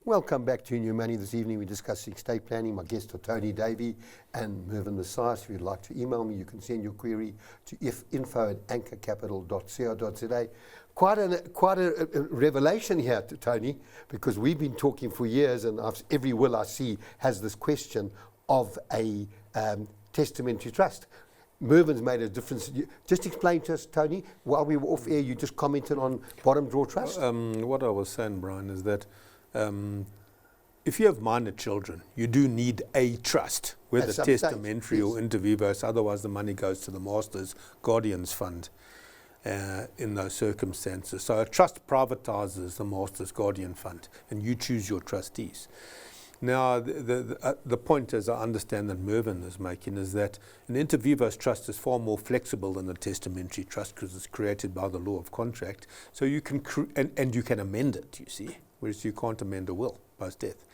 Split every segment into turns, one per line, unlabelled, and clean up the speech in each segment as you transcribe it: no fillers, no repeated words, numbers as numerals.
Welcome back to New Money. This evening we're discussing estate planning. My guests are Tony Davey and Mervyn Messias. If you'd like to email me, you can send your query to info@anchorcapital.co.za. Quite a revelation here to Tony, because we've been talking for years, and every will I see has this question of a testamentary trust. Mervyn's made a difference. Just explain to us, Tony, while we were off air, you just commented on bottom drawer trust.
What I was saying, Bryan, is that if you have minor children, you do need a trust, whether testamentary or inter vivos, otherwise the money goes to the master's guardians fund in those circumstances. So a trust privatizes the master's guardian fund, and you choose your trustees. Now, the point, as I understand that Mervyn is making, is that an inter vivos trust is far more flexible than a testamentary trust, because it's created by the law of contract. So you can, and you can amend it, you see, whereas you can't amend a will post-death.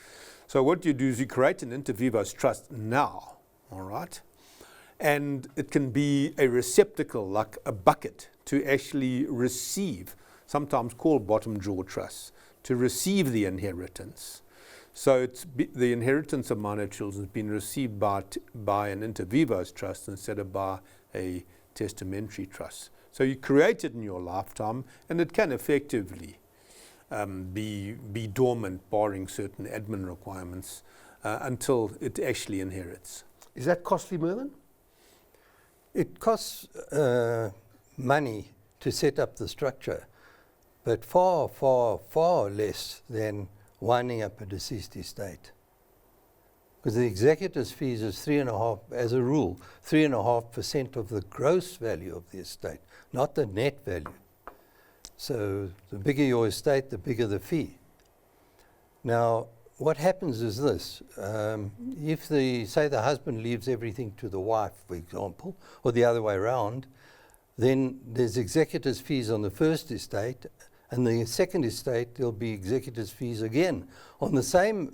So what you do is you create an inter vivos trust now, all right? And it can be a receptacle, like a bucket, to actually receive, sometimes called bottom drawer trusts, to receive the inheritance. So the inheritance of minor children has been received by an inter vivos trust instead of by a testamentary trust. So you create it in your lifetime, and it can effectively be dormant, barring certain admin requirements, until it actually inherits.
Is that costly, Mervyn?
It costs money to set up the structure, but far, far, far less than winding up a deceased estate. Because the executor's fees is 3.5%, as a rule, 3.5% of the gross value of the estate, not the net value. So the bigger your estate, the bigger the fee. Now, what happens is this: if say the husband leaves everything to the wife, for example, or the other way around, then there's executor's fees on the first estate, and the second estate there'll be executor's fees again on the same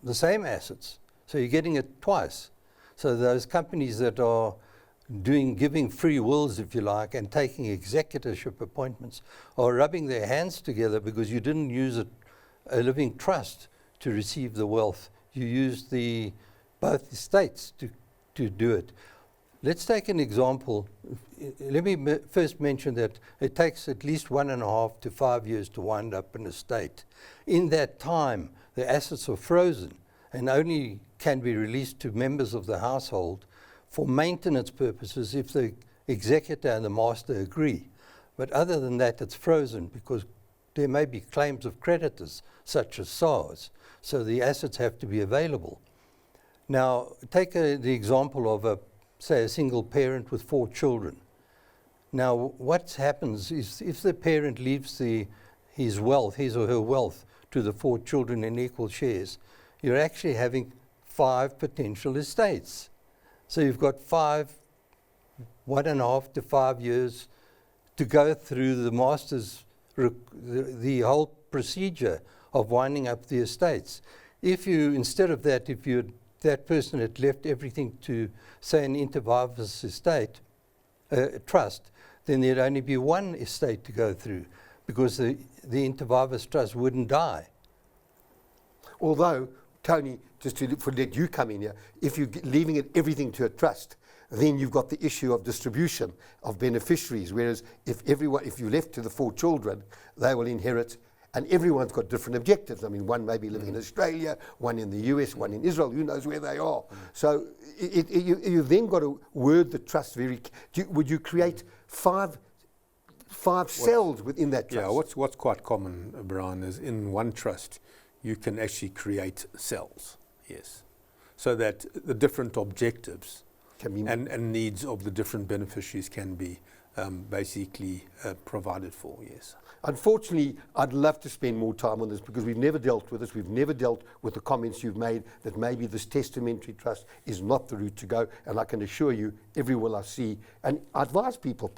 assets. So you're getting it twice. So those companies that are giving free wills, if you like, and taking executorship appointments are rubbing their hands together, because you didn't use a living trust to receive the wealth. You used both estates to do it. Let's take an example. Let me first mention that it takes at least 1.5 to 5 years to wind up an estate. In that time, the assets are frozen and only can be released to members of the household for maintenance purposes if the executor and the master agree. But other than that, it's frozen, because there may be claims of creditors, such as SARS, so the assets have to be available. Now, take the example of say a single parent with 4 children. Now, what happens is, if the parent leaves his or her wealth to the 4 children in equal shares, you're actually having 5 potential estates. So you've got 1.5 to 5 years to go through the master's, the whole procedure of winding up the estates. Instead of that, if that person had left everything to, say, an inter vivos estate, trust, then there'd only be one estate to go through, because the inter vivos trust wouldn't die.
Although, Tony, just to let you come in here, if you're leaving everything to a trust, then you've got the issue of distribution of beneficiaries. Whereas if you left to the 4 children, they will inherit, and everyone's got different objectives. I mean, one may be living in Australia, one in the US, one in Israel. Who knows where they are? So you've then got to word the trust very. Would you create five cells within that trust?
Yeah, what's quite common, Bryan, is in one trust you can actually create cells. Yes, so that the different objectives and needs of the different beneficiaries can be basically provided for. Yes.
Unfortunately, I'd love to spend more time on this, because we've never dealt with this. We've never dealt with the comments you've made that maybe this testamentary trust is not the route to go. And I can assure you, every will I see, and I advise people.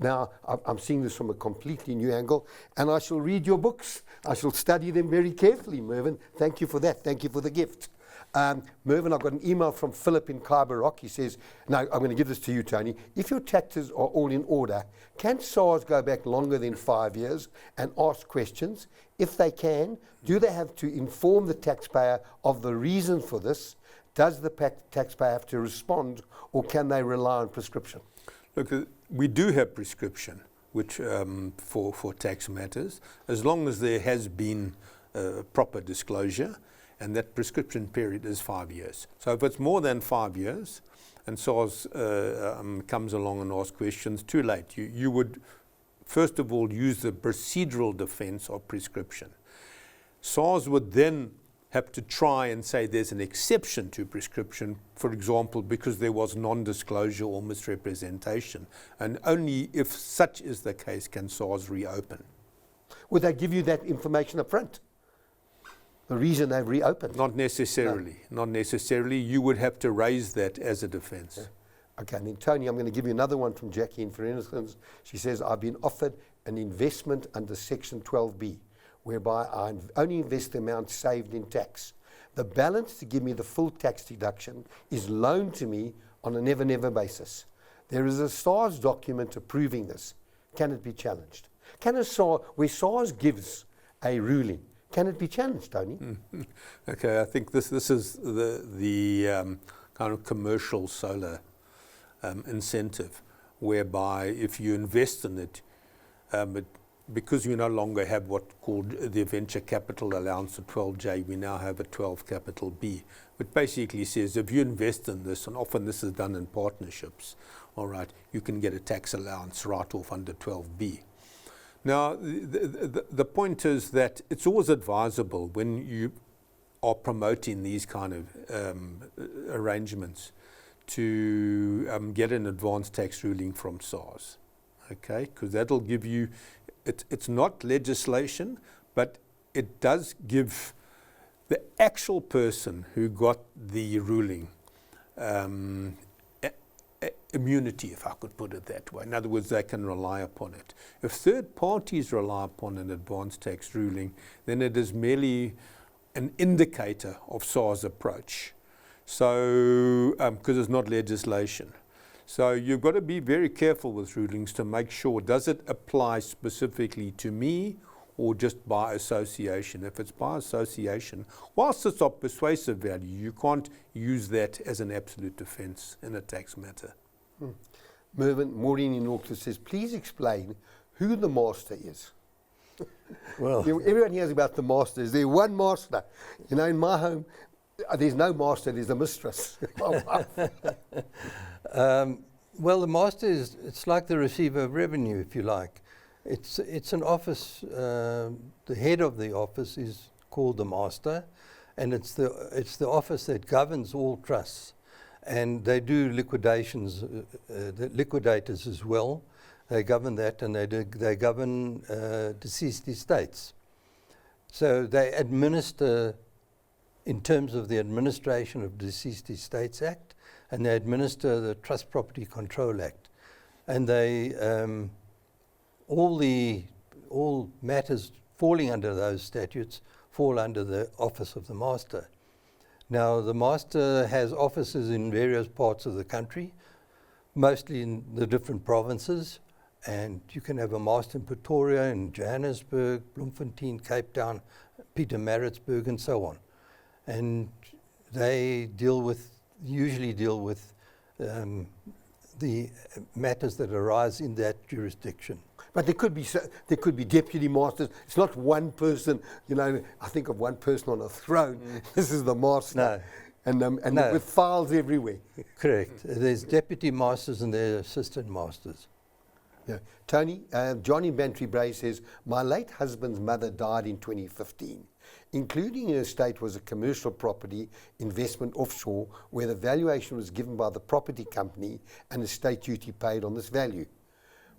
Now, I'm seeing this from a completely new angle, and I shall read your books. I shall study them very carefully, Mervyn. Thank you for that. Thank you for the gift. Mervyn, I've got an email from Philip in Khyber. He says, no, I'm going to give this to you, Tony. If your taxes are all in order, can SARS go back longer than 5 years and ask questions? If they can, do they have to inform the taxpayer of the reason for this? Does the taxpayer have to respond, or can they rely on prescription?
Look, we do have prescription, which for tax matters, as long as there has been proper disclosure, and that prescription period is 5 years. So if it's more than 5 years, and SARS comes along and asks questions, too late. You would, first of all, use the procedural defense of prescription. SARS would then have to try and say there's an exception to prescription, for example, because there was non-disclosure or misrepresentation. And only if such is the case can SARS reopen.
Would they give you that information up front? The reason they've reopened?
Not necessarily. No. Not necessarily. You would have to raise that as a defense.
Yeah. Okay, and then Tony, I'm going to give you another one from Jackie in, for instance. She says, I've been offered an investment under Section 12B, whereby I only invest the amount saved in tax. The balance to give me the full tax deduction is loaned to me on a never-never basis. There is a SARS document approving this. Can it be challenged? Can a SARS, where SARS gives a ruling, can it be challenged, Tony?
Okay, I think this is the kind of commercial solar incentive, whereby if you invest in it, because you no longer have what's called the venture capital allowance of 12J, we now have a 12 capital B, which basically says if you invest in this, and often this is done in partnerships, all right, you can get a tax allowance right off under 12B. Now, the point is that it's always advisable when you are promoting these kind of arrangements to get an advanced tax ruling from SARS, okay? Because that'll give you, it's not legislation, but it does give the actual person who got the ruling immunity, if I could put it that way. In other words, they can rely upon it. If third parties rely upon an advanced tax ruling, then it is merely an indicator of SARS approach. So, because it's not legislation. So you've got to be very careful with rulings to make sure, does it apply specifically to me or just by association? If it's by association, whilst it's of persuasive value, you can't use that as an absolute defense in a tax matter.
Mervyn, Maureen in Auckland says, please explain who the master is.
Well,
everyone hears about the master. Is there one master? You know, in my home, there's no master, there's a mistress.
Well, the master is, it's like the receiver of revenue, if you like. It's an office, the head of the office is called the master, and it's the office that governs all trusts. And they do liquidations, the liquidators as well. They govern that, and they govern deceased estates. So they administer, in terms of the Administration of Deceased Estates Act, and they administer the Trust Property Control Act. And they, all matters falling under those statutes fall under the office of the master. Now, the master has offices in various parts of the country, mostly in the different provinces, and you can have a master in Pretoria, in Johannesburg, Bloemfontein, Cape Town, Pietermaritzburg, and so on. And they usually deal with the matters that arise in that jurisdiction.
But there could be deputy masters. It's not one person. You know, I think of one person on a throne. This is the master.
No.
And
No.
with files everywhere.
Correct. There's deputy masters and there's assistant masters.
Yeah. Tony, Johnny Bantry-Bray says, my late husband's mother died in 2015. Including her estate was a commercial property investment offshore where the valuation was given by the property company and estate duty paid on this value.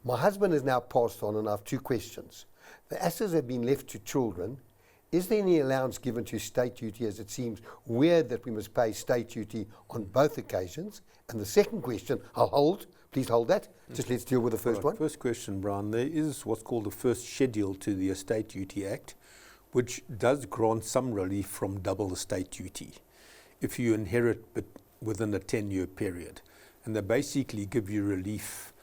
My husband has now passed on, and I have two questions. The assets have been left to children. Is there any allowance given to state duty, as it seems weird that we must pay state duty on both occasions? And the second question, please hold that. Just let's deal with the first one.
First question, Bryan, there is what's called the first schedule to the Estate Duty Act, which does grant some relief from double estate duty. if you inherit but within a 10-year period. And they basically give you relief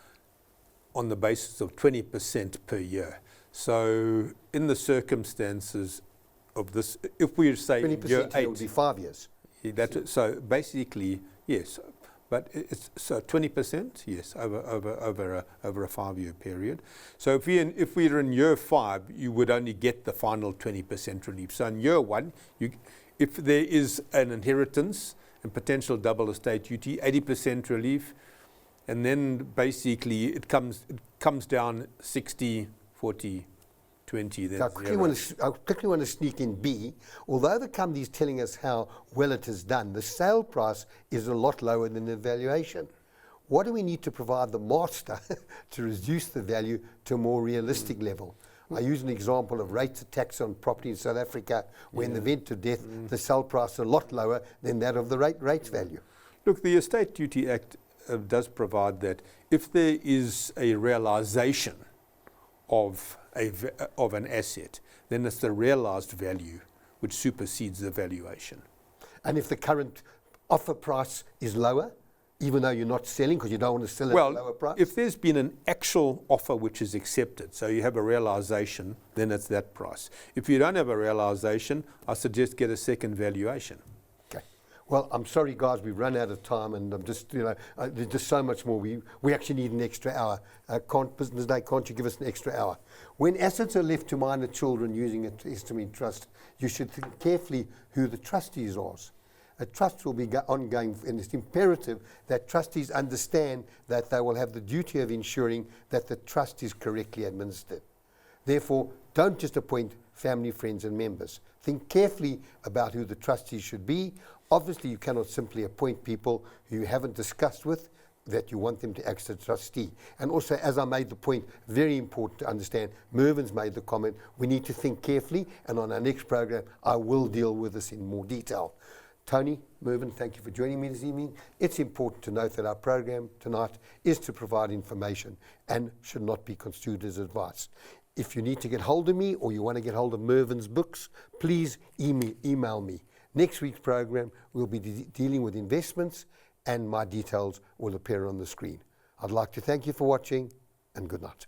on the basis of 20% per year. So in the circumstances of this, if we say
20%
year 8,
will be 5 years.
So basically, yes, but it's so 20%, yes, over a 5-year period. So if we're in year 5, you would only get the final 20% relief. So in year 1, if there is an inheritance and potential double estate duty, 80% relief, and then basically it comes down 60, 40, 20. Then
I quickly want to sneak in B. Although the company is telling us how well it has done, the sale price is a lot lower than the valuation. What do we need to provide the master to reduce the value to a more realistic level? I use an example of rates of tax on property in South Africa, where in the event of death, the sale price is a lot lower than that of the rates value.
Look, the Estate Duty Act does provide that if there is a realisation of an asset, then it's the realised value which supersedes the valuation.
And if the current offer price is lower, even though you're not selling because you don't want to sell at a lower price?
If there's been an actual offer which is accepted, so you have a realisation, then it's that price. If you don't have a realisation, I suggest get a second valuation.
Okay. Well, I'm sorry, guys, we've run out of time, and I'm just, there's just so much more. We actually need an extra hour. Business Day, can't you give us an extra hour? When assets are left to minor children using a testamentary trust, you should think carefully who the trustees are. A trust will be ongoing, and it's imperative that trustees understand that they will have the duty of ensuring that the trust is correctly administered. Therefore, don't just appoint family, friends and members. Think carefully about who the trustees should be. Obviously, you cannot simply appoint people who you haven't discussed with that you want them to act as a trustee. And also, as I made the point, very important to understand, Mervyn's made the comment, we need to think carefully, and on our next program, I will deal with this in more detail. Tony, Mervyn, thank you for joining me this evening. It's important to note that our program tonight is to provide information and should not be construed as advice. If you need to get hold of me or you want to get hold of Mervyn's books, please email me. Next week's program, we'll be dealing with investments, and my details will appear on the screen. I'd like to thank you for watching, and good night.